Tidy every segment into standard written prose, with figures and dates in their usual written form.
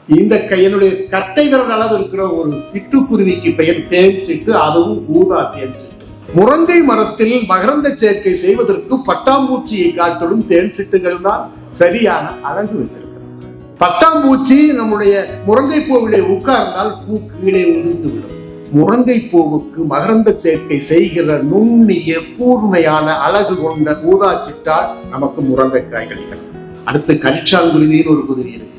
இந்த என்னுடைய கட்டை விரல் அளவு இருக்கிற ஒரு சிட்டுக்குருவிக்கு பெயர் தேன் சிட்டு, அதுவும் ஊதா தேன் சிட்டு. முருங்கை மரத்தில் மகரந்த சேர்க்கை செய்வதற்கு பட்டாம்பூச்சியை காட்டிலும் தேன் சிட்டுகள் தான் சரியான அழகு வைத்திருக்கிறது. பட்டாம்பூச்சி நம்முடைய முருங்கை பூவிலே உட்கார்ந்தால் பூ கீழே உதிர்ந்து விடும். முருங்கை பூவுக்கு மகரந்த சேர்க்கை செய்கிற நுண்ணிய கூர்மையான அழகு கொண்ட ஊதா சிட்டால் நமக்கு முருங்கைக்காய் கிடைக்கிறது. அடுத்து கரிச்சான் குருவின்னு ஒரு குருவி இருக்கு,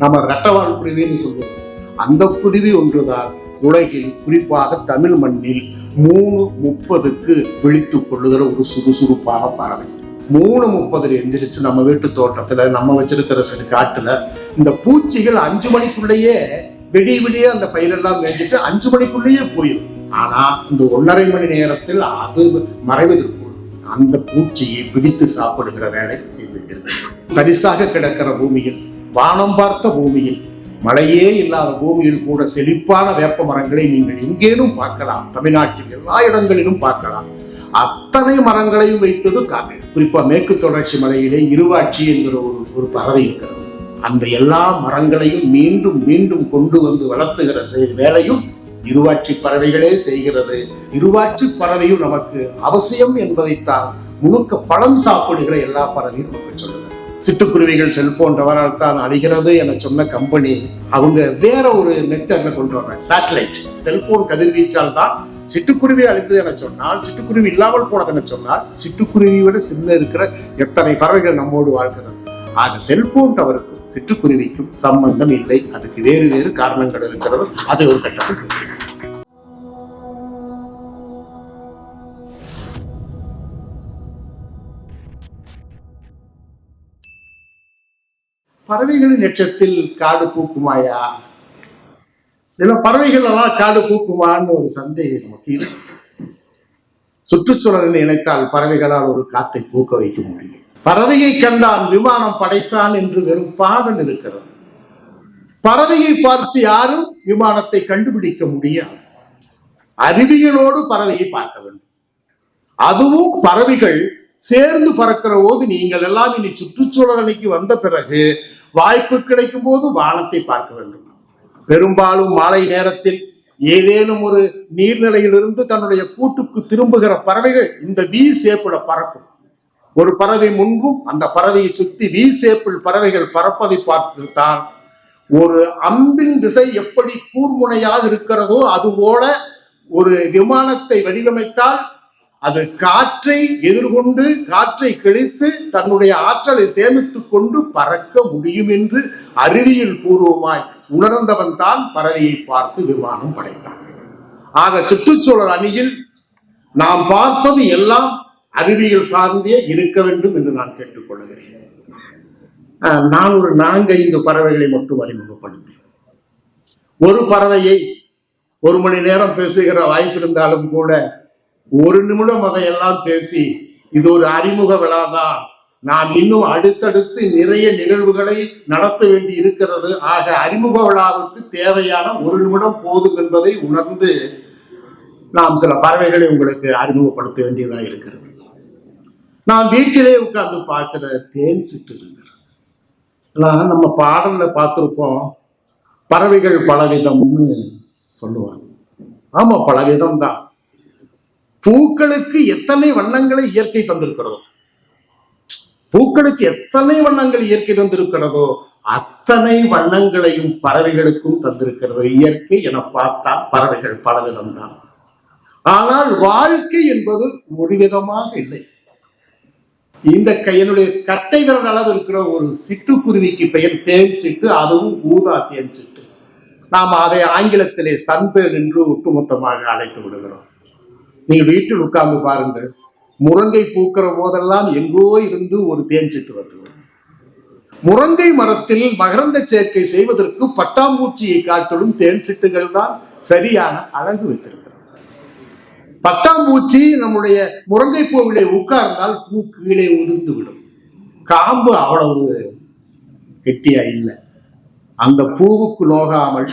நம்ம ரெட்டவால் குருவின்னு சொல்லுவோம். அந்த குருவி ஒன்றுதான் உலகில் குறிப்பாக தமிழ் மண்ணில் 3:30க்கு விழித்துக் கொள்ளுகிற ஒரு சுறுசுறுப்பான பறவை. 3:30 எந்திரிச்சு நம்ம வீட்டு தோட்டத்துல நம்ம வச்சிருக்கிற சிறு காட்டுல இந்த பூச்சிகள் 5 மணிக்குள்ளேயே விடிய அந்த பயிரெல்லாம் மேய்ச்சிட்டு 5 மணிக்குள்ளேயே போயிடும். ஆனா இந்த 1.5 மணி நேரத்தில் அது மறைவதற்குள் அந்த பூச்சியை பிடித்து சாப்பிடுகிற வேலை செய்திருக்கிறது. தரிசாக கிடக்கிற பூமியில், வானம் பார்த்த பூமியில், மழையே இல்லாத பூமியில் கூட செழிப்பான வேப்ப மரங்களை நீங்கள் எங்கேனும் பார்க்கலாம். தமிழ்நாட்டில் எல்லா இடங்களிலும் பார்க்கலாம். அத்தனை மரங்களையும் வைத்தது காக்கை. குறிப்பா மேற்கு தொடர்ச்சி மலையிலே இருவாட்சி என்கிற ஒரு பறவை இருக்கிறது. அந்த எல்லா மரங்களையும் மீண்டும் மீண்டும் கொண்டு வந்து வளர்த்துகிற வேலையும் இருவாட்சி பறவைகளே செய்கிறது. இருவாட்சி பறவையும் நமக்கு அவசியம் என்பதைத்தான் முழுக்க பழம் சாப்பிடுகிற எல்லா பறவையும் நமக்கு சொல்லுது. சிட்டுக்குருவிகள் செல்போன் டவரால் தான் அழிகிறது என சொன்ன கம்பெனி அவங்க வேற ஒரு மெத்தட்ல கொண்டு வர்றாங்க. சேட்டலைட் செல்போன் கதிர்வீச்சால் தான் சிட்டுக்குருவி அழிந்தது என சொன்னால், சிட்டுக்குருவி இல்லாமல் போனது என சொன்னால், சிட்டுக்குருவியோட சின்ன இருக்கிற எத்தனை பறவைகள் நம்மோடு வாழ்கிறது. ஆக செல்போன் டவருக்கும் சிட்டுக்குருவிக்கும் சம்பந்தம் இல்லை. அதுக்கு வேறு வேறு காரணங்கள் இருக்கிறது. அது ஒரு கட்டத்தில் பேசுகிறேன். பறவைகளின் எச்சத்தில் காடு பூக்குமாயா? இல்ல பறவைகள் எல்லாம் காடு பூக்குமான்னு ஒரு சந்தேகம் நமக்கு இருக்கு. சுற்றுச்சூழலை நினைத்தால் பறவைகளால் ஒரு காட்டை பூக்க வைக்க முடியும். பறவையை கண்டான் விமானம் படைத்தான் என்று வெறும் பாடல் இருக்கிறது. பறவையை பார்த்து யாரும் விமானத்தை கண்டுபிடிக்க முடியாது. அறிவியலோடு பறவையை பார்க்க வேண்டும். அதுவும் பறவைகள் சேர்ந்து பறக்கிற போது, நீங்கள் எல்லாம் இனி சுற்றுச்சூழல் அன்னைக்கு வந்த பிறகு வாய்ப்பு கிடைக்கும் போது வானத்தை பார்க்க வேண்டும். பெரும்பாலும் மாலை நேரத்தில் ஏதேனும் ஒரு நீர்நிலையிலிருந்து தன்னுடைய கூட்டுக்கு திரும்புகிற பறவைகள் இந்த வி சேப்புல பறக்கும். ஒரு பறவை முன்பும் அந்த பறவையை சுற்றி வி சேப்பில் பறவைகள் பறப்பதை பார்த்துத்தான் ஒரு அம்பின் திசை எப்படி கூர்முனையாக இருக்கிறதோ அதுபோல ஒரு விமானத்தை வடிவமைத்தால் அது காற்றை எதிர்கொண்டு காற்றை கிழித்து தன்னுடைய ஆற்றலை சேமித்துக் கொண்டு பறக்க முடியும் என்று அறிவியல் பூர்வமாய் உணர்ந்தவன் தான் பறவையை பார்த்து விமானம் படைத்தான். ஆக சுற்றுச்சூழல் அணியில் நாம் பார்ப்பது எல்லாம் அறிவியல் சார்ந்தே இருக்க வேண்டும் என்று நான் கேட்டுக்கொள்கிறேன். நான் ஒரு 4-5 பறவைகளை மட்டும் அறிமுகப்படுத்தேன். ஒரு பறவையை 1 மணி நேரம் பேசுகிற வாய்ப்பு இருந்தாலும் கூட 1 நிமிடம் அதையெல்லாம் பேசி இது ஒரு அறிமுக விழாதான், நாம் இன்னும் அடுத்தடுத்து நிறைய நிகழ்வுகளை நடத்த வேண்டி இருக்கிறது. ஆக அறிமுக விழாவுக்கு தேவையான 1 நிமிடம் போதும் என்பதை உணர்ந்து நாம் சில பறவைகளை உங்களுக்கு அறிமுகப்படுத்த வேண்டியதாக இருக்கிறது. நான் வீட்டிலே உட்கார்ந்து பார்க்கிற தேன் சிட்டு நம்ம பாடல்ல பார்த்திருப்போம். பறவைகள் பலவிதம்னு சொல்லுவாங்க. ஆமா, பலவிதம் தான். பூக்களுக்கு எத்தனை வண்ணங்களை இயற்கை தந்திருக்கிறதோ, பூக்களுக்கு எத்தனை வண்ணங்கள் இயற்கை தந்திருக்கிறதோ அத்தனை வண்ணங்களையும் பறவைகளுக்கும் தந்திருக்கிறது இயற்கை என பார்த்தால் பறவைகள் பலவிதம் தான். ஆனால் வாழ்க்கை என்பது ஒரு விதமாக இல்லை. இந்த என்னுடைய கட்டை விரல் அளவு இருக்கிற ஒரு சிட்டுக்குருவிக்கு பெயர் தேன் சிட்டு, அதுவும் ஊதா தேன் சிட்டு. நாம் அதை ஆங்கிலத்திலே சன்பேர்ட் என்று ஒட்டுமொத்தமாக அழைத்து விடுகிறோம். நீங்க வீட்டில் உட்கார்ந்து பாருங்கள், முருங்கை பூக்கிற போதெல்லாம் எங்கோ இருந்து ஒரு தேன் சிட்டு வருகிறது. முருங்கை மரத்தில் மகரந்த சேர்க்கை செய்வதற்கு பட்டாம்பூச்சியை காட்டிலும் தேன் சிட்டுகள் தான் சரியான அழகு வைத்திருக்கிறது. பட்டாம்பூச்சி நம்முடைய முருங்கை பூவிலே உட்கார்ந்தால் பூ கீழே உதிர்ந்து விடும். காம்பு அவ்வளவு கெட்டியா இல்லை. அந்த பூவுக்கு நோகாமல்,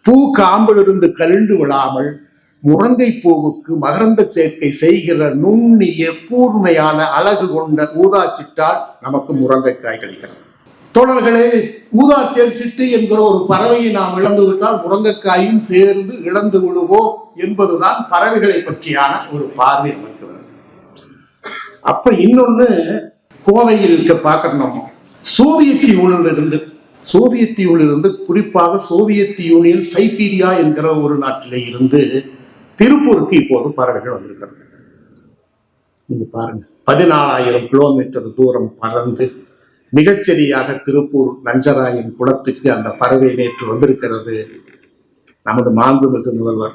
பூ காம்பிலிருந்து கழிந்து விடாமல் முருங்கை பூவுக்கு மகரந்த சேர்க்கை செய்கிற நுண்ணிய கூர்மையான அழகு கொண்ட ஊதா சிட்டால் நமக்கு முருங்கைக்காய் கிடைக்கிறது. தோழர்களே, ஊதா தேன் சிட்டு என்கிற ஒரு பறவையை நாம் இழந்து விட்டால் முருங்கைக்காயும் சேர்ந்து இழந்து விடுவோம் என்பதுதான் பறவைகளை பற்றியான ஒரு பார்வை நமக்கு வருது. அப்ப இன்னொன்னு கோவையில் இருக்க பார்க்கணும். சோவியத் யூனியனிலிருந்து குறிப்பாக சோவியத் யூனியன் சைபீரியா என்கிற ஒரு நாட்டிலே இருந்து திருப்பூருக்கு இப்போது பறவைகள் வந்திருக்கிறது. நீங்க பாருங்க, 14,000 கிலோமீட்டர் தூரம் பறந்து மிகச்சரியாக திருப்பூர் நஞ்சராயன் குளத்துக்கு அந்த பறவை நேற்று வந்திருக்கிறது. நமது மாண்புமிகு முதல்வர்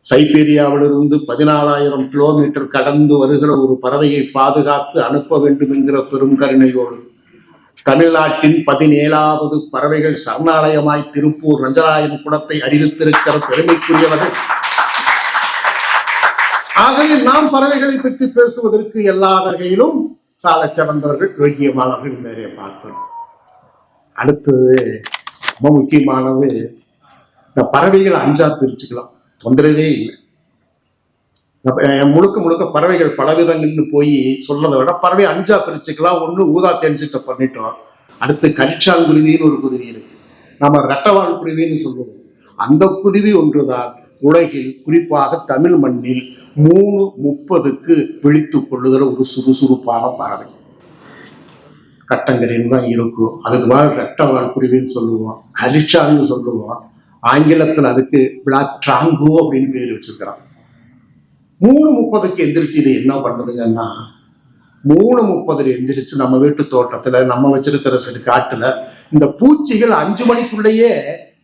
சைபீரியாவிலிருந்து 14,000 கிலோமீட்டர் கடந்து வருகிற ஒரு பறவையை பாதுகாத்து அனுப்ப வேண்டும் என்கிற பெரும் கருணையோடு தமிழ்நாட்டின் 17வது பறவைகள் சரணாலயமாய் திருப்பூர் நஞ்சராயன் குளத்தை அறிவித்திருக்கிற பெருமைக்குரியவர்கள். ஆகவே நாம் பறவைகளை பற்றி பேசுவதற்கு எல்லா வகையிலும் சால சிறந்தவர்கள், யோகியமானவர்கள் நிறைய பார்க்கணும். அடுத்தது ரொம்ப முக்கியமானது, இந்த பறவைகள் 5ஆ பிரிச்சுக்கலாம், தொந்தரவே இல்லை. முழுக்க பறவைகள் பலவிதங்கள்னு போய் சொல்றதை விட பறவை 5ஆ பிரிச்சுக்கலாம். ஒண்ணு ஊதா தேன்சிட்ட பண்ணிட்டோம். அடுத்து கரிச்சான் குருவின்னு ஒரு குருவி இருக்கு, நம்ம ரெட்டவால் குருவின்னு சொல்லுவோம். அந்த குருவி ஒன்றுதான் உலகில் குறிப்பாக தமிழ் மண்ணில் 3:30க்கு விழித்துக் கொள்ளுகிற ஒரு சுறுசுறுப்பான பறவை. கட்டங்கரின்னு தான் இருக்கும். அதுக்கு ரெட்டவால் குருவின்னு சொல்லுவோம், கரிச்சான்னு சொல்லுவோம். ஆங்கிலத்தில் அதுக்கு பிளாக் ட்ராங்கோ அப்படின்னு பேர் வச்சிருக்கிறான். 3:30க்கு எந்திரிச்சு இது என்ன பண்ணுதுங்கன்னா, 3:30 எந்திரிச்சு நம்ம வீட்டு தோட்டத்துல நம்ம வச்சிருக்கிற சிறு காட்டுல இந்த பூச்சிகள் 5 மணிக்குள்ளேயே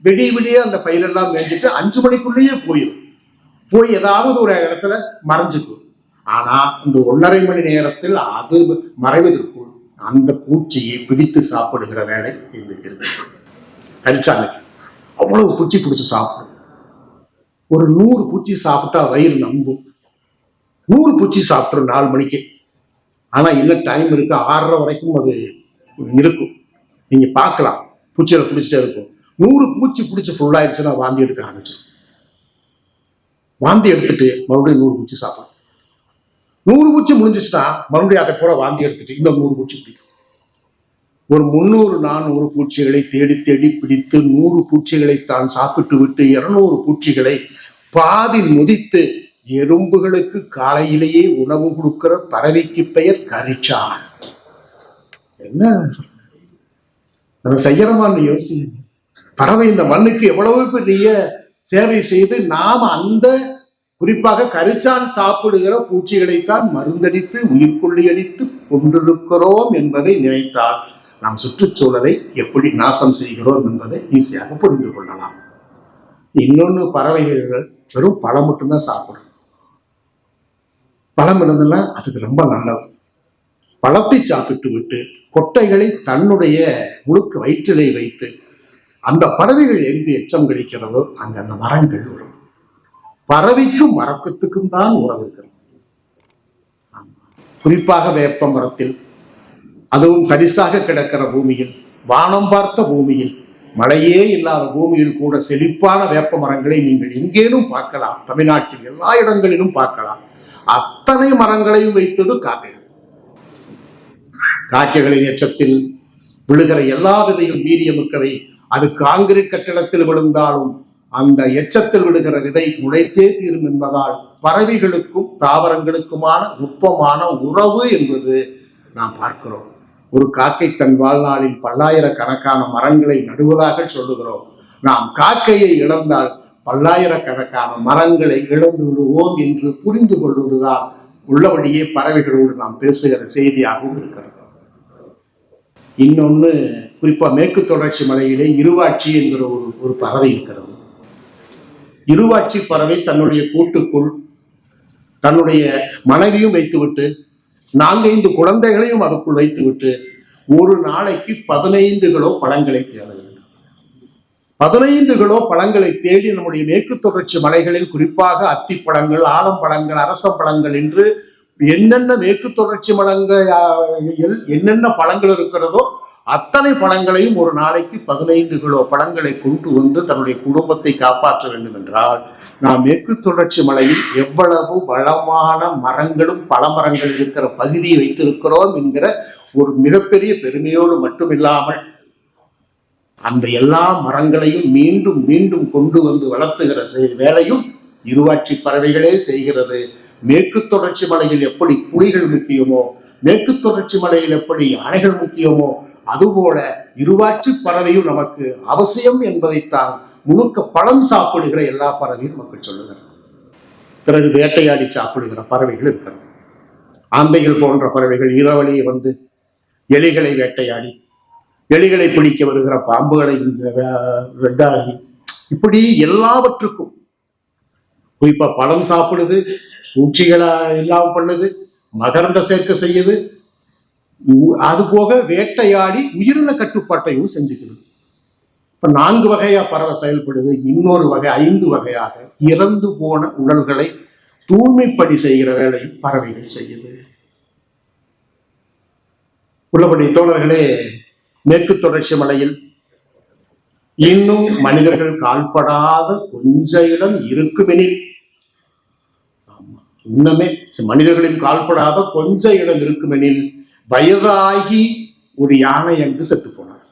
விடிய அந்த பயிரெல்லாம் மேய்ஞ்சிட்டு 5 மணிக்குள்ளேயே போய் ஏதாவது ஒரு இடத்துல மறைஞ்சுக்கும். ஆனா இந்த 1.5 மணி நேரத்தில் அது மறைவதற்குள் அந்த பூச்சியை பிடித்து சாப்பிடுகிற வேலை செய்திருக்கிறது. கரிச்சாங்க அவ்வளவு பூச்சி பிடிச்சு சாப்பிடும். ஒரு 100 பூச்சி சாப்பிட்டா வயிறு நம்பும். 100 பூச்சி சாப்பிட்ற 4 மணிக்கு. ஆனா இன்னும் டைம் இருக்கு, 6:30 வரைக்கும் அது இருக்கும். நீங்க பார்க்கலாம், பூச்சிகளை பிடிச்சிட்டே இருக்கும். 100 பூச்சி பிடிச்சி ஃபுல்லாயிருச்சுன்னா வாந்தி எடுக்க ஆரம்பிச்சிடும். வாந்தி எடுத்துட்டு மறுபடியும் 100 பூச்சி சாப்பிடும். 100 பூச்சி முடிஞ்சிச்சுன்னா மறுபடியும் அதை கூட வாந்தி எடுத்துட்டு இந்த 100 பூச்சி பிடிக்கும். ஒரு 300-400 பூச்சிகளை தேடி பிடித்து 100 பூச்சிகளை தான் சாப்பிட்டு விட்டு 200 பூச்சிகளை பாதி முதித்து எறும்புகளுக்கு காலையிலேயே உணவு கொடுக்கிற பறவைக்கு பெயர் கரிச்சான். என்ன நம்ம செய்யறோமான்னு யோசி. பறவை இந்த மண்ணுக்கு எவ்வளவு பெரிய சேவை செய்து நாம் அந்த குறிப்பாக கரிச்சான் சாப்பிடுகிற பூச்சிகளைத்தான் மருந்தடித்து உயிர்கொல்லி அடித்து கொண்டிருக்கிறோம் என்பதை நினைத்தால் நாம் சுற்றுச்சூழலை எப்படி நாசம் செய்கிறோம் என்பதை ஈஸியாக புரிந்து கொள்ளலாம். இன்னொன்னு, பறவைகள் வெறும் பழம் மட்டும்தான் சாப்பிடும். பழம் இருந்ததுன்னா அதுக்கு ரொம்ப நல்லது. பழத்தை சாப்பிட்டு விட்டு கொட்டைகளை தன்னுடைய முழுக்க வயிற்றிலே வைத்து அந்த பறவைகள் எங்கு எச்சம் கழிக்கிறதோ அங்க அந்த மரங்கள் வரும். பறவைக்கும் மரக்கத்துக்கும் தான் உறவு இருக்கிறது. குறிப்பாக வேப்ப மரத்தில், அதுவும் தரிசாக கிடக்கிற பூமியில், வானம் பார்த்த பூமியில், மழையே இல்லாத பூமியில் கூட செழிப்பான வேப்ப மரங்களை நீங்கள் எங்கேனும் பார்க்கலாம். தமிழ்நாட்டில் எல்லா இடங்களிலும் பார்க்கலாம். அத்தனை மரங்களையும் வைத்தது காக்கைகள். காக்கைகளின் எச்சத்தில் விழுகிற எல்லா விதையும் வீரியமிக்கவை. அது காங்கிரீட் கட்டிடத்தில் விழுந்தாலும் அந்த எச்சத்தில் விழுகிற விதை உழைத்தே தீரும் என்பதால் பறவைகளுக்கும் தாவரங்களுக்குமான நுட்பமான உறவு என்பது நாம் பார்க்கிறோம். ஒரு காக்கை தன் வாழ்நாளில் பல்லாயிரக்கணக்கான மரங்களை நடுவதாக சொல்லுகிறோம். நாம் காக்கையை இழந்தால் பல்லாயிரக்கணக்கான மரங்களை இழந்து விடுவோம் என்று புரிந்து கொள்வதுதான் உள்ளபடியே பறவைகளோடு நாம் பேசுகிற செய்தியாகவும் இருக்கிறது. இன்னொன்னு, குறிப்பா மேற்கு தொடர்ச்சி மலையிலே இருவாட்சி என்கிற ஒரு பறவை இருக்கிறது. இருவாட்சி பறவை தன்னுடைய கூட்டுக்குள் தன்னுடைய மனைவியும் வைத்துவிட்டு 4-5 குழந்தைகளையும் அதுக்குள் வைத்துவிட்டு ஒரு நாளைக்கு 15 கிலோ பழங்களை தேடுகிறது. 15 கிலோ பழங்களை தேடி நம்முடைய மேற்கு தொடர்ச்சி மலைகளில் குறிப்பாக அத்திப்பழங்கள், ஆலம்பழங்கள், அரசப்பழங்கள் என்று என்னென்ன மேற்கு தொடர்ச்சி மலங்கள் என்னென்ன பழங்கள் இருக்கிறதோ அத்தனை பழங்களையும் ஒரு நாளைக்கு 15 கிலோ பழங்களை கொண்டு வந்து தன்னுடைய குடும்பத்தை காப்பாற்ற வேண்டும் என்றால் நாம் மேற்கு தொடர்ச்சி மலையில் எவ்வளவு வளமான மரங்களும் பழமரங்கள் இருக்கிற பகுதியை வைத்திருக்கிறோம் என்கிற ஒரு மிகப்பெரிய பெருமையோடு மட்டுமில்லாமல் அந்த எல்லா மரங்களையும் மீண்டும் மீண்டும் கொண்டு வந்து வளர்த்துகிற வேலையும் இருவாட்சி பறவைகளே செய்கிறது. மேற்கு தொடர்ச்சி மலையில் எப்படி புலிகள் முக்கியமோ, மேற்கு தொடர்ச்சி மலையில் எப்படி யானைகள் முக்கியமோ, அதுபோல இருவாட்சி பறவையும் நமக்கு அவசியம் என்பதைத்தான் முழுக்க பழம் சாப்பிடுகிற எல்லா பறவையும் நமக்கு சொல்லுகிறது. பிறகு வேட்டையாடி சாப்பிடுகிற பறவைகள் இருக்கிறது. ஆந்தைகள் போன்ற பறவைகள் இரவழியே வந்து எலிகளை வேட்டையாடி, எலிகளை பிடிக்க வருகிற பாம்புகளை வெட்டாடி, இப்படி எல்லாவற்றுக்கும் குறிப்பா பழம் சாப்பிடுது, பூச்சிகளை எல்லாம் பண்ணுது, மகரந்த சேர்க்கை செய்யுது. அது போக வேட்டையாடி உயிரின கட்டுப்பாட்டையும் செஞ்சுக்கிறது. இப்ப 4 வகையா பறவை செயல்படுது. இன்னொரு வகை 5 வகையாக இறந்து போன உடல்களை தூய்மைப்படி செய்கிற வேலையும் பறவைகள் செய்யுது. உள்ளபடி தோழர்களே, மேற்கு தொடர்ச்சி மலையில் இன்னும் மனிதர்கள் கால்படாத கொஞ்ச இடம் இருக்குமெனில், இன்னமே மனிதர்களின் கால்படாத கொஞ்ச இடம் இருக்குமெனில், வயதாகி ஒரு யானை என்று செத்து போனார்.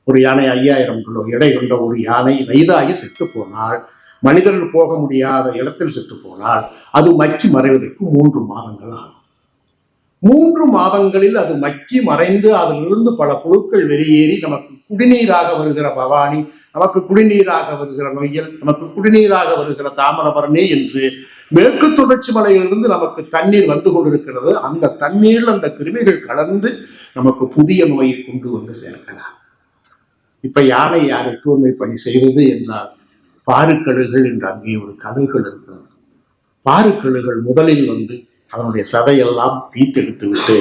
ஒரு யானை 5000 கிலோ எடை கொண்ட ஒரு யானை வயதாகி செத்து போனால், மனிதர்கள் போக முடியாத இடத்தில் செத்து போனால் அது மக்கி மறைவதற்கு 3 மாதங்கள் ஆகும். 3 மாதங்களில் அது மக்கி மறைந்து அதிலிருந்து பல புழுக்கள் வெளியேறி நமக்கு குடிநீராக வருகிற பவானி, நமக்கு குடிநீராக வருகிற நொய்யல், நமக்கு குடிநீராக வருகிற தாமிரபரணி என்று மேற்கு தொடர்ச்சி மலையிலிருந்து நமக்கு தண்ணீர் வந்து கொண்டிருக்கிறது. அந்த தண்ணீரில் அந்த கிருமிகள் கலந்து நமக்கு புதிய நோயை கொண்டு வந்து சேர்க்கலாம். இப்ப யானை யாரை தூய்மை பணி செய்வது என்றால், பாருக்கழுகுகள் என்று அங்கே ஒரு கழுகுகள் இருக்கிறது. பாருக்கழுகுகள் முதலில் வந்து அதனுடைய சதையெல்லாம் பீத்தெடுத்து விட்டு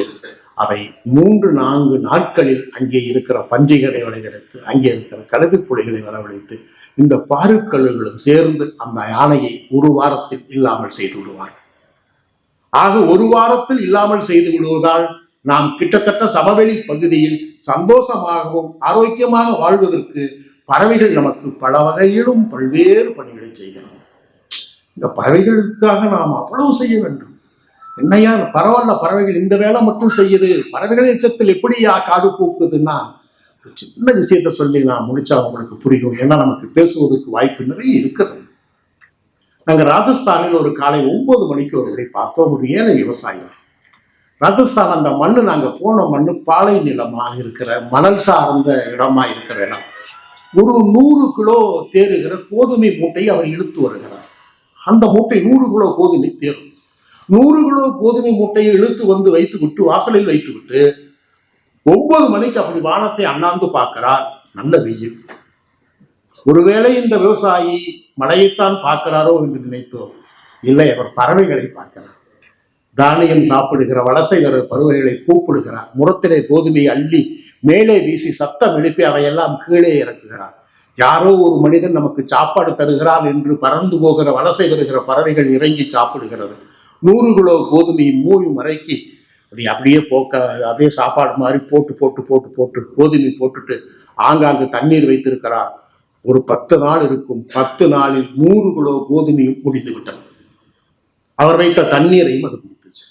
அதை 3-4 நாட்களில் அங்கே இருக்கிற பன்றிகளை வரவழைத்து, அங்கே இருக்கிற கழுகு புலிகளை வரவழைத்து இந்த பாருக்கழுகுகளும் சேர்ந்து அந்த யானையை 1 வாரத்தில் இல்லாமல் செய்து விடுவார். ஆக 1 வாரத்தில் இல்லாமல் செய்து விடுவதால் நாம் கிட்டத்தட்ட சமவெளி பகுதியில் சந்தோஷமாகவும் ஆரோக்கியமாக வாழ்வதற்கு பறவைகள் நமக்கு பல வகையிலும் பல்வேறு பணிகளை செய்கிறோம். இந்த பறவைகளுக்காக நாம் அவ்வளவு செய்ய வேண்டும். என்னையா பரவாயில்ல, பறவைகள் இந்த வேலை மட்டும் செய்யுது, பறவைகள் எச்சத்தில் எப்படியா காடு பூக்குதுன்னா, ஒரு சின்ன விஷயத்த சொல்லி நான் முடிச்சா உங்களுக்கு புரியும். ஏன்னா நமக்கு பேசுவதற்கு வாய்ப்பு நிறைய இருக்குது. நாங்க ராஜஸ்தானில் ஒரு காலை 9 மணிக்கு ஒருவரை பார்த்தோம். ஒரு ஏழை விவசாயம். ராஜஸ்தான் அந்த மண்ணு, நாங்க போன மண்ணு பாலை நிலமாக இருக்கிற மணல் சார்ந்த இடமா இருக்கிற இடம். ஒரு 100 கிலோ தேறுகிற கோதுமை மூட்டையை அவர் இழுத்து வருகிறார். அந்த மூட்டை 100 கிலோ கோதுமை தேரும். 100 கிலோ கோதுமை மூட்டையை இழுத்து வந்து வைத்து விட்டு, வாசலில் வைத்து விட்டு 9 மணிக்கு அப்படி வானத்தை அண்ணாந்து பார்க்கிறார். நல்ல வெயில். ஒருவேளை இந்த விவசாயி மழையைத்தான் பார்க்கிறாரோ என்று நினைத்தோம். இல்லை, அவர் பறவைகளை பார்க்கிறார். தானியம் சாப்பிடுகிற வலசை வர பறவைகளை கூப்பிடுகிறார். முரத்திலே கோதுமையை அள்ளி மேலே வீசி சத்தம் எழுப்பி அவையெல்லாம் கீழே இறக்குகிறார். யாரோ ஒரு மனிதன் நமக்கு சாப்பாடு தருகிறார் என்று பறந்து போகிற வலசை வருகிற பறவைகள் இறங்கி சாப்பிடுகிறது. 100 கிலோ கோதுமையை மூவி மறைக்கி அப்படியே அப்படியே சாப்பாடு மாதிரி போட்டு போட்டு போட்டு போட்டு கோதுமை போட்டுட்டு ஆங்காங்கு தண்ணீர் வைத்திருக்கிறார். ஒரு 10 நாள் இருக்கும். 10 நாளில் 100 கிலோ கோதுமையும் முடிந்து விட்டது. அவர் வைத்த தண்ணீரையும் அது குடித்துச்சு.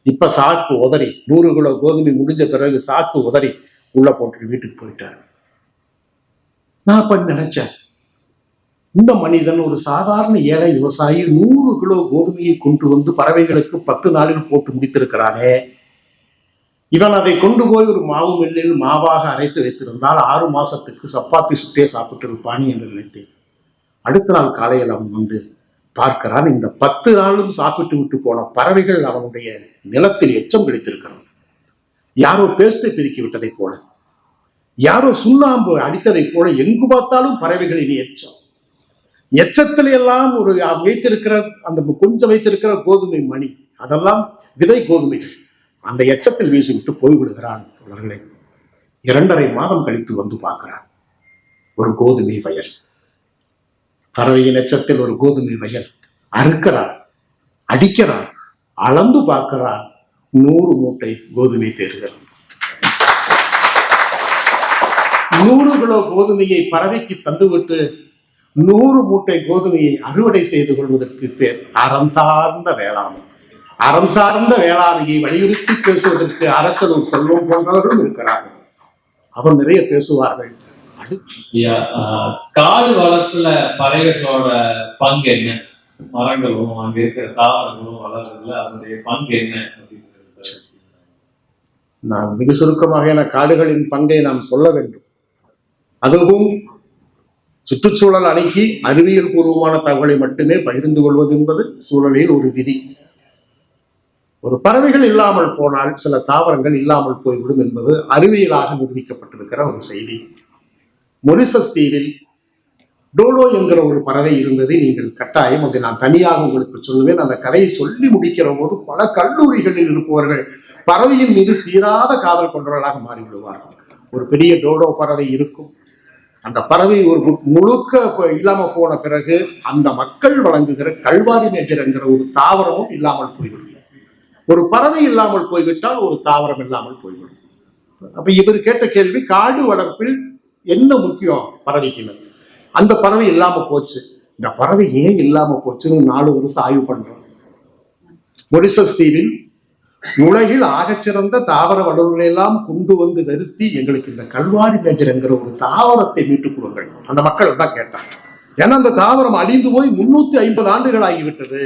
இப்ப சாக்கு உதறி 100 கிலோ கோதுமை முடிஞ்ச பிறகு சாக்கு உதறி உள்ள போட்டு வீட்டுக்கு போயிட்டார். நான் அப்ப நினைச்சேன், இந்த மனிதன் ஒரு சாதாரண ஏழை விவசாயி 100 கிலோ கோதுமையை கொண்டு வந்து பறவைகளுக்கு 10 நாளில் போட்டு முடித்திருக்கிறானே. இவன் அதை கொண்டு போய் ஒரு மாவு மில்லில் மாவாக அரைத்து வைத்திருந்தால் 6 மாசத்துக்கு சப்பாத்தி சுட்டே சாப்பிட்டு இருப்பானி என்று நினைத்தேன். அடுத்த நாள் காலையில் அவன் வந்து பார்க்கிறான். இந்த 10 நாளும் சாப்பிட்டு விட்டு போன பறவைகள் அவனுடைய நிலத்தில் எச்சம் கிடைத்திருக்கிறான். யாரோ பேஸ்டை பிரிக்கி விட்டதை போல, யாரோ சுண்ணாம்பு அடித்ததை போல எங்கு பார்த்தாலும் பறவைகளின் எச்சம். எச்சத்துல எல்லாம் ஒரு வைத்திருக்கிற அந்த கொஞ்சம் வைத்திருக்கிற கோதுமை மணி, அதெல்லாம் விதை கோதுமைகள். அந்த எச்சத்தில் வீசிவிட்டு போய்விடுகிறான். அவர்களை 2.5 மாதம் கழித்து வந்து பார்க்கிறான். ஒரு கோதுமை வயல், பறவையின் எச்சத்தில் ஒரு கோதுமை வயல். அறுக்கிறான், அடிக்கிறான், அளந்து பார்க்கிறான். 100 மூட்டை கோதுமை தேறுகிறது. 100 கிலோ கோதுமையை பறவைக்கு தந்துவிட்டு 100 மூட்டை கோதுமையை அறுவடை செய்து கொள்வதற்கு பேர் அறம் சார்ந்த வேளாண்மை. அறம் சார்ந்த வேளாண்மையை வலியுறுத்தி பேசுவதற்கு அரசனும் செல்வம் போன்றவர்களும் இருக்கிறார்கள். அவர் நிறைய பேசுவார்கள். காடு வளர்ப்புல பறவைகளோட பங்கு என்ன? மரங்களும் அங்க இருக்கிற தாவரங்களும் வளர்றதுல அதனுடைய பங்கு என்ன அப்படிங்கிறது நான் மிக சுருக்கமாக காடுகளின் பங்கை நாம் சொல்ல வேண்டும். அதுவும் சுற்றுச்சூழல் அணுகி அறிவியல் பூர்வமான தகவலை மட்டுமே பகிர்ந்து கொள்வது என்பது சூழலில் ஒரு விதி. ஒரு பறவைகள் இல்லாமல் போனால் சில தாவரங்கள் இல்லாமல் போய்விடும் என்பது அறிவியலாக நிரூபிக்கப்பட்டிருக்கிற ஒரு செய்தி. மொரிசஸ் தீவில் டோலோ என்கிற ஒரு பறவை இருந்ததை நீங்கள் கட்டாயம் அதை நான் தனியாக உங்களுக்கு சொல்லுவேன். அந்த கதையை சொல்லி முடிக்கிற போது பல கல்லூரிகளில் இருப்பவர்கள் பறவையின் மீது தீராத காதல் கொண்டவர்களாக மாறிவிடுவார்கள். ஒரு பெரிய டோடோ பறவை இருக்கும். அந்த பறவை ஒரு முழுக்க இல்லாம போன பிறகு அந்த மக்கள் வழங்குகிற கல்வாரி மேஜர் என்கிற ஒரு தாவரமும் இல்லாமல் போய்விடும். ஒரு பறவை இல்லாமல் போய்விட்டால் ஒரு தாவரம் இல்லாமல் போய்விடும். அப்ப இவர் கேட்ட கேள்வி, காடு வளர்ப்பில் என்ன முக்கியம் பறவைக்கு? அந்த பறவை இல்லாம போச்சு. இந்த பறவை ஏன் இல்லாம போச்சுன்னு 4 வருஷம் ஆய்வு பண்றோம். மொரிசஸ் தீவில் உலகில் ஆகச்சிறந்த தாவர வல்லுநர்களை எல்லாம் கொண்டு வந்து நிறுத்தி எங்களுக்கு இந்த கல்வாரி மேஜர் என்கிற ஒரு தாவரத்தை மீட்டுக் கொடுங்கள். அந்த மக்கள் தான் கேட்டாங்க. ஏன்னா அந்த தாவரம் அழிந்து போய் 350 ஆண்டுகள் ஆகிவிட்டது.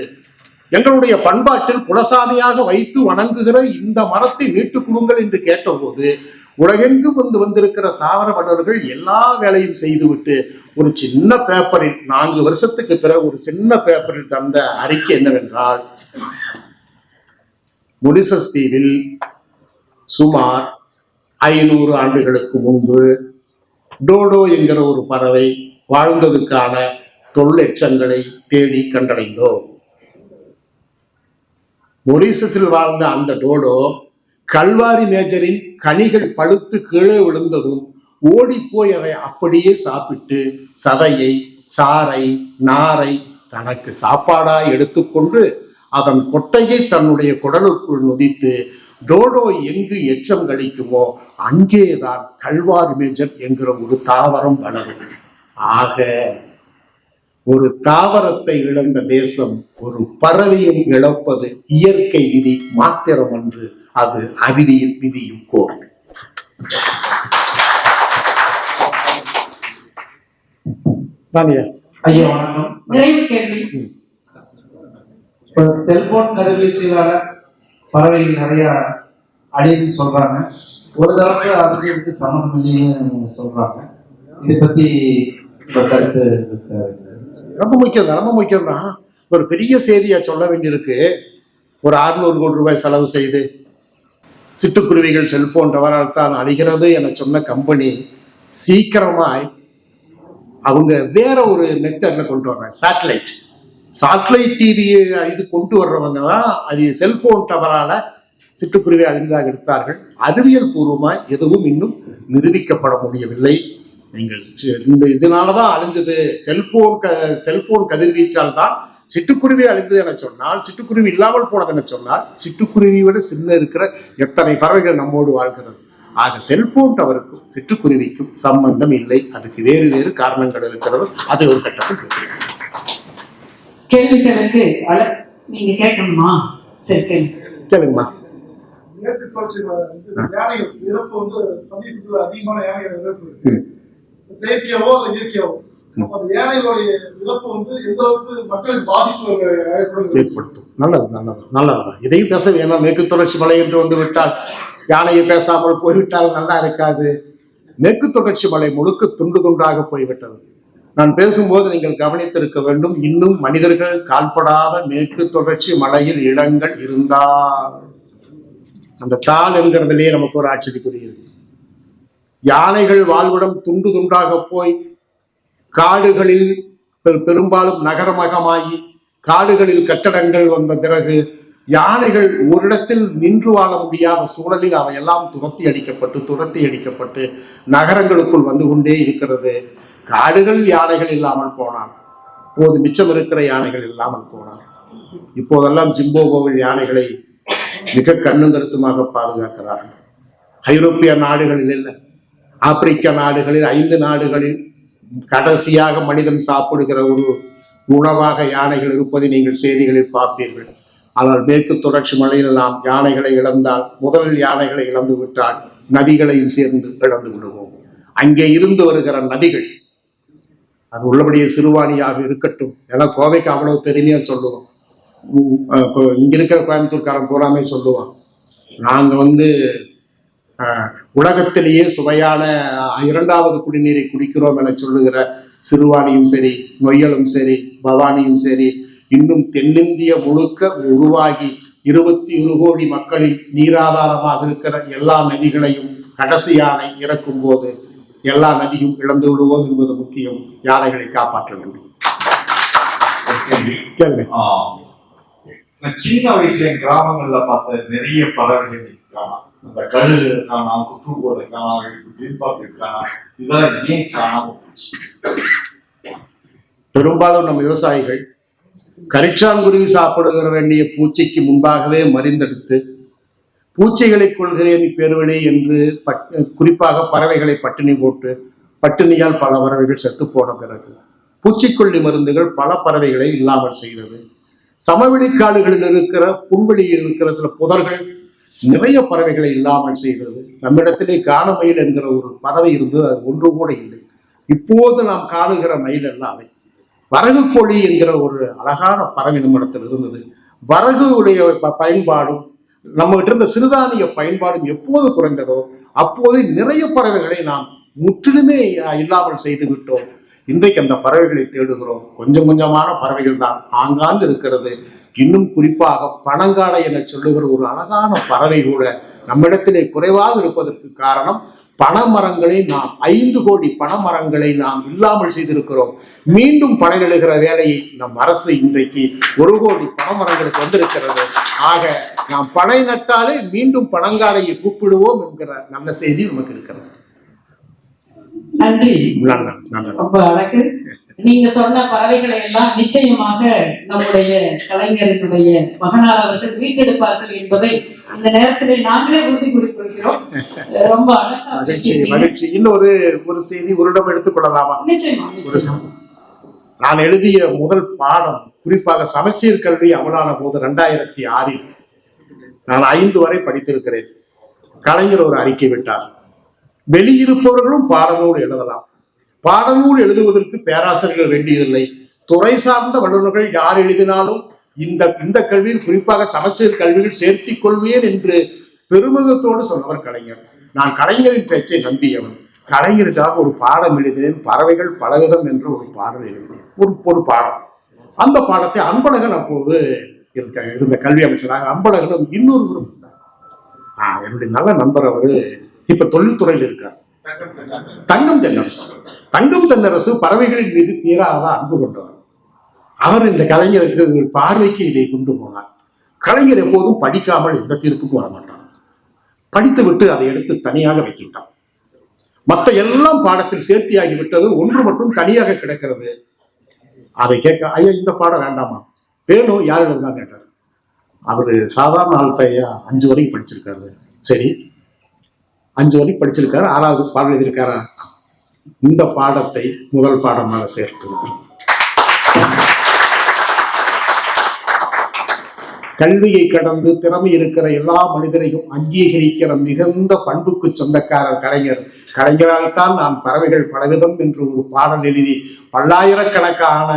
எங்களுடைய பண்பாட்டில் குலசாமியாக வைத்து வணங்குகிற இந்த மரத்தை மீட்டுக் கொடுங்கள் என்று கேட்டபோது உலகெங்கும் வந்திருக்கிற தாவர வல்லுநர்கள் எல்லா வேலையும் செய்துவிட்டு ஒரு சின்ன பேப்பரில் 4 வருஷத்துக்கு பிறகு ஒரு சின்ன பேப்பரில் தந்த அறிக்கை என்னவென்றால், மொரிசஸ் தீவில் சுமார் 500 ஆண்டுகளுக்கு முன்பு டோடோ என்கிற ஒரு பறவை வாழ்ந்ததுக்கான தொல்லெச்சங்களை தேடி கண்டடைந்தோம். மொரிசஸில் வாழ்ந்த அந்த டோடோ கல்வாரி மேஜரின் கனிகள் பழுத்து கீழே விழுந்ததும் ஓடிப்போய் அதை அப்படியே சாப்பிட்டு சதையை, சாறை, நாரை தனக்கு சாப்பாடாய் எடுத்துக்கொண்டு அதன் கொட்டையை தன்னுடைய குடலுக்குள் நுதித்து டோடோ எங்கு எச்சம் கழிக்குமோ அங்கேதான் கல்வாரி மேஜர் என்கிற ஒரு தாவரம் வளரும். ஆக ஒரு தாவரத்தை இழந்த தேசம் ஒரு பறவையும் இழப்பது இயற்கை விதி மாத்திரம் என்று, அது அறிவியல் விதியும் கூட. ஐயா வணக்கம். நிறைவு கேள்வி. இப்ப செல்போன் கதிர்வீச்சுகளால பறவைகள் நிறைய அழின்னு சொல்றாங்க. ஒரு தரப்பு அதுக்கு சம்மந்தம் இல்லைன்னு சொல்றாங்க. இதை பத்தி கருத்து ரொம்ப முக்கியம் தான். ஒரு பெரிய செய்தியா சொல்ல வேண்டியிருக்கு. ஒரு 600 கோடி ரூபாய் செலவு செய்து சிட்டுக்குருவிகள் செல்போன் டவரால் தான் அழிகிறது என சொன்ன கம்பெனி சீக்கிரமாய் அவங்க வேற ஒரு மெத்தட்ல கொண்டு வர்றாங்க. சேட்டலைட் டிவி இது கொண்டு வர்றவங்க தான் அது செல்போன் டவரால சிட்டுக்குருவி அழிந்ததாக எடுத்தார்கள். அறிவியல் பூர்வமாய் எதுவும் இன்னும் நிரூபிக்கப்பட முடியவில்லை. நீங்கள் இந்த இதனாலதான் அழிந்தது, செல்போன் கதிர்வீச்சால் தான் சிட்டுக்குருவி அழிந்தது என சொன்னால், சிட்டுக்குருவி இல்லாமல் போனது என சொன்னால், சிட்டுக்குருவி விட சின்ன இருக்கிற எத்தனை பறவைகள் நம்மோடு வாழ்கிறது. ஆக செல்போன் டவருக்கும் சிட்டுக்குருவிக்கும் சம்பந்தம் இல்லை. அதுக்கு வேறு வேறு காரணங்கள் இருக்கிறது. அதை ஒரு கட்டத்தில் கேள்விகளுக்கு நீங்க கேட்கணுமா? சரி கேளுங்கம்மா. சமீபத்தில் அதிகமான யானைகள் இறப்பு செயற்கையாவோ அல்ல இயற்கையாவோ, அந்த யானைகளுடைய இழப்பு எந்த அளவுக்கு மக்களுக்கு பாதிப்பு ஏற்படுத்தும். நல்லது. இதையும் பேச வேணாம். மேற்கு தொடர்ச்சி மலை என்று வந்து விட்டால், யானையை பேசாமல் போய்விட்டால் நல்லா இருக்காது. மேற்கு தொடர்ச்சி மலை முழுக்க துண்டு துண்டாக போய்விட்டது. நான் பேசும்போது நீங்கள் கவனித்திருக்க வேண்டும், இன்னும் மனிதர்கள் கால்படாத மேற்கு தொடர்ச்சி மலையில் இடங்கள் இருந்தால், அந்த தாள் என்கிறதுலேயே நமக்கு ஒரு ஆச்சரியக்குரியது. யானைகள் வாழ்விடம் துண்டு துண்டாக போய் காடுகளில் பெரும்பாலும் நகரமகமாகி காடுகளில் கட்டடங்கள் வந்த பிறகு யானைகள் ஒரு இடத்தில் நின்று வாழ முடியாத சூழலில் அவையெல்லாம் துரத்தி அடிக்கப்பட்டு நகரங்களுக்குள் வந்து கொண்டே இருக்கிறது. காடுகள் யானைகள் இல்லாமல் போனான், இப்போது மிச்சம் இருக்கிற யானைகள் இல்லாமல் போனான். இப்போதெல்லாம் ஜிம்போவோவில் யானைகளை மிக கண்ணும் கருத்துமாக பாதுகாக்கிறார்கள். ஐரோப்பிய நாடுகளில் இல்லை, ஆப்பிரிக்க நாடுகளில் 5 நாடுகளில் கடைசியாக மனிதன் சாப்பிடுகிற ஒரு உணவாக யானைகள் இருப்பதை நீங்கள் செய்திகளில் பார்ப்பீர்கள். ஆனால் மேற்கு தொடர்ச்சி மலையில் நாம் யானைகளை இழந்தால், முதலில் யானைகளை இழந்து விட்டால் நதிகளையும் சேர்ந்து இழந்து விடுவோம். அங்கே இருந்து வருகிற நதிகள் அது உள்ளபடியே சிறுவாணியாக இருக்கட்டும். ஏன்னா கோவைக்கு அவ்வளவு பெருமையா சொல்லுவோம். இங்க இருக்கிற கோயம்புத்தூர்காரன் பூராமே சொல்லுவான், நாங்க உலகத்திலேயே சுவையான 2வது குடிநீரை குடிக்கிறோம் என சொல்லுகிற சிறுவாணியும் சரி, நொய்யலும் சரி, பவானியும் சரி, இன்னும் தென்னிந்திய முழுக்க உருவாகி 21 கோடி மக்களின் நீராதாரமாக இருக்கிற எல்லா நதிகளையும் கடைசி யானை இறக்கும் போது எல்லா நதியும் இழந்து விடுவோம் என்பது முக்கியம். யானைகளை காப்பாற்ற வேண்டும். சின்ன வயசுல கிராமங்கள்ல பார்த்த நிறைய பறவைகள் காணாம். அந்த கழுகு காணாம், குற்றுக்கோடை காணாம், வீழ்பாட்டு காணாம். இதெல்லாம் ஏன் காணாம போச்சு? பெரும்பாலும் நம்ம விவசாயிகள் கரிச்சாங்குருவி சாப்பிடுகிற வேண்டிய பூச்சிக்கு முன்பாகவே மருந்தெடுத்து பூச்சிகளை கொள்கிறேன் பெருவழி என்று குறிப்பாக பறவைகளை பட்டினி போட்டு, பட்டினியால் பல பறவைகள் செத்து போன பிறகு பூச்சிக்கொல்லி மருந்துகள் பல பறவைகளை இல்லாமல் செய்தது. சமவெளிக்காடுகளில் இருக்கிற புல்வெளியில் இருக்கிற சில புதர்கள் நிறைய பறவைகளை இல்லாமல் செய்தது. நம்மிடத்திலே காணமயில் என்கிற ஒரு பறவை இருந்தது, அது ஒன்று கூட இல்லை. இப்போது நாம் காணுகிற மயில் எல்லாமே வரகு கோழி என்கிற ஒரு அழகான பறவை நம்மிடத்தில் இருந்தது. வரகுடைய பயன்பாடும் நம்ம கிட்ட இருந்த சிறுதானிய பயன்பாடும் எப்போது குறைந்ததோ அப்போது நிறைய பறவைகளை நாம் முற்றிலுமே இல்லாமல் செய்து விட்டோம். இன்றைக்கு அந்த பறவைகளை தேடுகிறோம். கொஞ்சம் கொஞ்சமான பறவைகள் தான் ஆங்காங்கு இருக்கிறது. இன்னும் குறிப்பாக பனங்காடை என சொல்லுகிற ஒரு அழகான பறவை கூட நம்மிடத்திலே குறைவாக இருப்பதற்கு காரணம், பனைமரங்களை நாம் 5 கோடி பனைமரங்களை நாம் இல்லாமல் செய்திருக்கிறோம். மீண்டும் பனையிடுகிற வேலையை நம் அரசு இன்றைக்கு 1 கோடி பனைமரங்களுக்கு வந்திருக்கிறது. ஆக நாம் பனை நட்டாலே மீண்டும் பனங்காடையை கூப்பிடுவோம் என்கிற நல்ல செய்தி நமக்கு இருக்கிறது. நன்றி. ரொம்ப அழகு. நீங்க சொன்ன பறவைகளை எல்லாம் நிச்சயமாக நம்முடைய கலைஞரினுடைய மகனார் அவர்கள் மீட்டெடுப்பார்கள் என்பதை இந்த நேரத்தில் நாங்களே உறுதி கூறிக்கொள்கிறோம். ரொம்ப மகிழ்ச்சி. இன்னொரு செய்தி ஒருடம் எடுத்துக்கொள்ளலாமா? நிச்சயமா. நான் எழுதிய முதல் பாடம் குறிப்பாக சமச்சீர் கல்வி அமலான போது 2006 நான் 5 வரை படித்திருக்கிறேன். கலைஞர் ஒரு அறிக்கை விட்டார், வெளியிருப்பவர்களும் பாடநூல் எழுதலாம். பாடநூல் எழுதுவதற்கு பேராசிரியர்கள் வேண்டியதில்லை, துறை சார்ந்த வல்லுநர்கள் யார் எழுதினாலும் இந்த கல்வியில் குறிப்பாக சமச்சீர் கல்வியில் சேர்த்திக் கொள்வேன் என்று பெருமிதத்தோடு சொன்னவர் கலைஞர். நான் கலைஞரின் பேச்சை நம்பியவன். கலைஞருக்காக ஒரு பாடம் எழுதினேன், பறவைகள் பலவிதம் என்று ஒரு பாடல் எழுதினேன். ஒரு பாடம். அந்த பாடத்தை அன்பழகன் அப்போது இருந்த கல்வி அமைச்சராக அன்பழகனும் இன்னொருவரும் இருந்தார். என்னுடைய நல்ல நண்பர், அவரு இப்ப தொழில்துறையில் இருக்கார், தங்கம் தென்னரசு. தங்கம் தென்னரசு பறவைகளின் மீது தீராத அன்பு கொண்டவர். அவர் இந்த கலைஞருக்கு பார்வைக்கு இதை கொண்டு போனார். கலைஞர் எப்போதும் படிக்காமல் எந்த தீர்ப்புக்கும் வரமாட்டார். படித்து விட்டு அதை எடுத்து தனியாக வைத்துவிட்டார். மற்ற எல்லாம் பாடத்தில் சேர்த்தியாகி விட்டது, ஒன்று மட்டும் தனியாக கிடக்கிறது. அதை கேட்க, ஐயா இந்த பாடம் வேண்டாமா? வேணும். யார் எழுதுனா கேட்டார். அவரு சாதாரண ஆள்கிட்ட 5 வரைக்கும் படிச்சிருக்காரு. சரி, 5 வரைக்கும் படிச்சிருக்காரு, 6வது பாடம் எழுதியிருக்காரா? இந்த பாடத்தை முதல் பாடமாக சேர்த்து கல்வியை கடந்து திறமை இருக்கிற எல்லா மனிதரையும் அங்கீகரிக்கிற மிகுந்த பண்புக்கு சொந்தக்காரர் கலைஞர். கலைஞரால்தான் நான் பறவைகள் பலவிதம் என்று ஒரு பாடல் எழுதி பல்லாயிரக்கணக்கான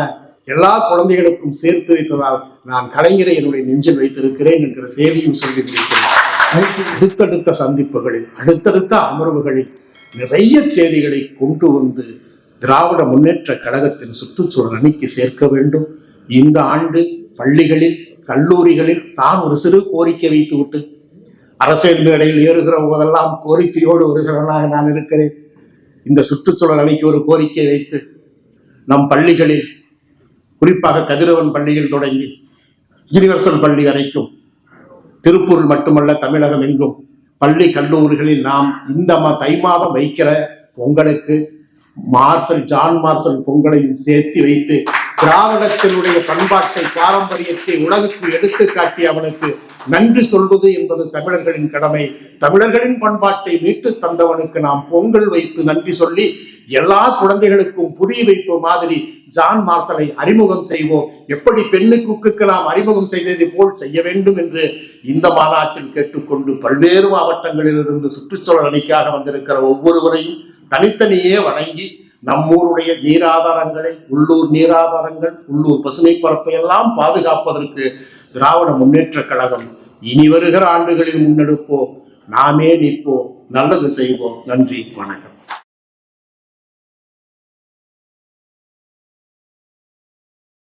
எல்லா குழந்தைகளுக்கும் சேர்த்து வைத்ததால் நான் கலைஞரை என்னுடைய நெஞ்சில் வைத்திருக்கிறேன் என்கிற செய்தியும் சொல்லி முடிக்கிறேன். அடுத்தடுத்த சந்திப்புகளில், அடுத்தடுத்த அமர்வுகளில் நிறைய செய்திகளை கொண்டு வந்து திராவிட முன்னேற்ற கழகத்தின் சுற்றுச்சூழல் அணிக்கு சேர்க்க வேண்டும். இந்த ஆண்டு பள்ளிகளில், கல்லூரிகளில் நான் ஒரு சிறு கோரிக்கை வைத்து விட்டு அரசியல் மேடையில் ஏறுகிற போதெல்லாம் கோரிக்கையோடு வருகிறவனாக நான் இருக்கிறேன். இந்த சுற்றுச்சூழல் அணிக்கு ஒரு கோரிக்கை வைத்து நம் பள்ளிகளில், குறிப்பாக கதிரவன் பள்ளியில் தொடங்கி யூனிவர்சல் பள்ளி வரைக்கும், திருப்பூர் மட்டுமல்ல தமிழகம் எங்கும் பள்ளி கல்லூரிகளில் நாம் இந்த தை மாதம் வைக்கிற பொங்கலுக்கு ஜான் மார்சல் பொங்கலையும் சேர்த்து வைத்து திராவிடத்தினுடைய பண்பாட்டை, பாரம்பரியத்தை உலகுக்கு எடுத்து காட்டி அவனுக்கு நன்றி சொல்வது என்பது தமிழர்களின் கடமை. தமிழர்களின் பண்பாட்டை மீட்டு தந்தவனுக்கு நாம் பொங்கல் வைத்து நன்றி சொல்லி எல்லா குழந்தைகளுக்கும் புரிய வைப்போம் மாதிரி ஜான் மார்சலை அறிமுகம் செய்வோம். எப்படி பெண்ணுக்கு நாம் அறிமுகம் செய்ததை போல் செய்ய வேண்டும் என்று இந்த மாநாட்டில் கேட்டுக்கொண்டு பல்வேறு மாவட்டங்களில் இருந்து சுற்றுச்சூழல் அணிக்காக வந்திருக்கிற ஒவ்வொருவரையும் தனித்தனியே வணங்கி நம்மூருடைய நீராதாரங்களை, உள்ளூர் நீராதாரங்கள், உள்ளூர் பசுமை பரப்பை எல்லாம் பாதுகாப்பதற்கு திராவிட முன்னேற்ற கழகம் இனி வருகிற ஆண்டுகளில் முன்னெடுப்போம். நாமே நிற்போம், நல்லது செய்வோம். நன்றி, வணக்கம்.